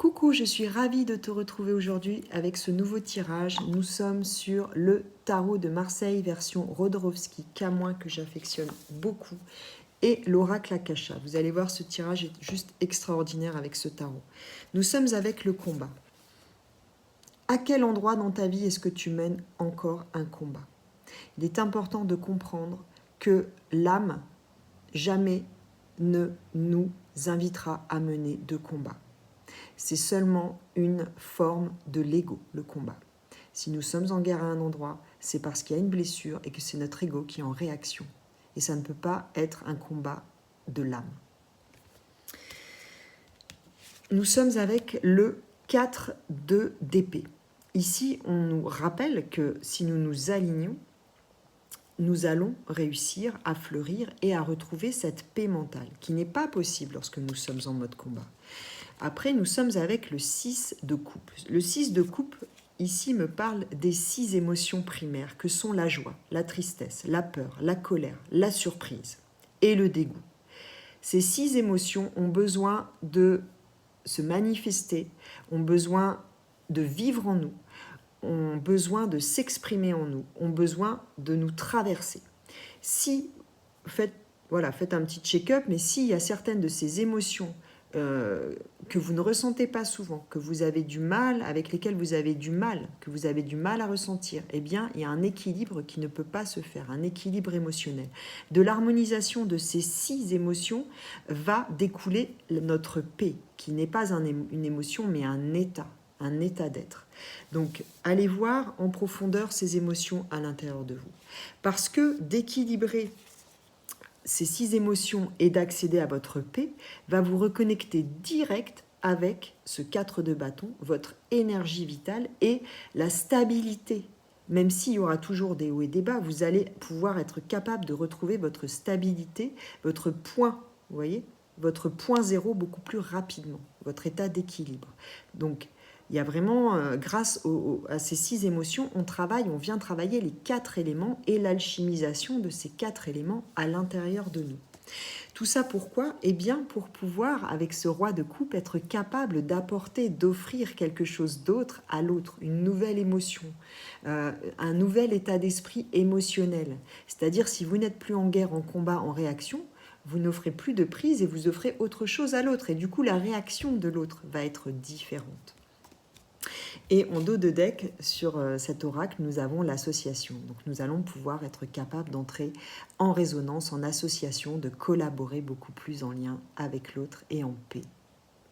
Coucou, je suis ravie de te retrouver aujourd'hui avec ce nouveau tirage. Nous sommes sur le tarot de Marseille version Rodorowski, K- que j'affectionne beaucoup, et l'oracle Akasha. Vous allez voir, ce tirage est juste extraordinaire avec ce tarot. Nous sommes avec le combat. À quel endroit dans ta vie est-ce que tu mènes encore un combat? Il est important de comprendre que l'âme jamais ne nous invitera à mener de combat. C'est seulement une forme de l'ego, le combat. Si nous sommes en guerre à un endroit, c'est parce qu'il y a une blessure et que c'est notre ego qui est en réaction. Et ça ne peut pas être un combat de l'âme. Nous sommes avec le 4 d'épée. Ici, on nous rappelle que si nous nous alignons, nous allons réussir à fleurir et à retrouver cette paix mentale, qui n'est pas possible lorsque nous sommes en mode combat. Après, nous sommes avec le 6 de coupe. Le 6 de coupe, ici, me parle des 6 émotions primaires, que sont la joie, la tristesse, la peur, la colère, la surprise et le dégoût. Ces 6 émotions ont besoin de se manifester, ont besoin de vivre en nous, ont besoin de s'exprimer en nous, ont besoin de nous traverser. Si, faites un petit check-up, mais s'il y a certaines de ces émotions que vous ne ressentez pas souvent, que vous avez du mal, avec lesquelles vous avez du mal, que vous avez du mal à ressentir, eh bien, il y a un équilibre qui ne peut pas se faire, un équilibre émotionnel. De l'harmonisation de ces 6 émotions va découler notre paix, qui n'est pas une émotion, mais un état d'être. Donc, allez voir en profondeur ces émotions à l'intérieur de vous. Parce que d'équilibrer ces 6 émotions et d'accéder à votre paix va vous reconnecter direct avec ce 4 de bâton, votre énergie vitale et la stabilité. Même s'il y aura toujours des hauts et des bas, vous allez pouvoir être capable de retrouver votre stabilité, votre point, vous voyez, votre point zéro beaucoup plus rapidement, votre état d'équilibre. Donc, il y a vraiment, grâce à ces 6 émotions, on vient travailler les 4 éléments et l'alchimisation de ces 4 éléments à l'intérieur de nous. Tout ça pourquoi? Eh bien, pour pouvoir, avec ce roi de coupe, être capable d'apporter, d'offrir quelque chose d'autre à l'autre, une nouvelle émotion, un nouvel état d'esprit émotionnel. C'est-à-dire, si vous n'êtes plus en guerre, en combat, en réaction, vous n'offrez plus de prise et vous offrez autre chose à l'autre. Et du coup, la réaction de l'autre va être différente. Et en dos de deck, sur cet oracle, nous avons l'association. Donc nous allons pouvoir être capables d'entrer en résonance, en association, de collaborer beaucoup plus en lien avec l'autre et en paix.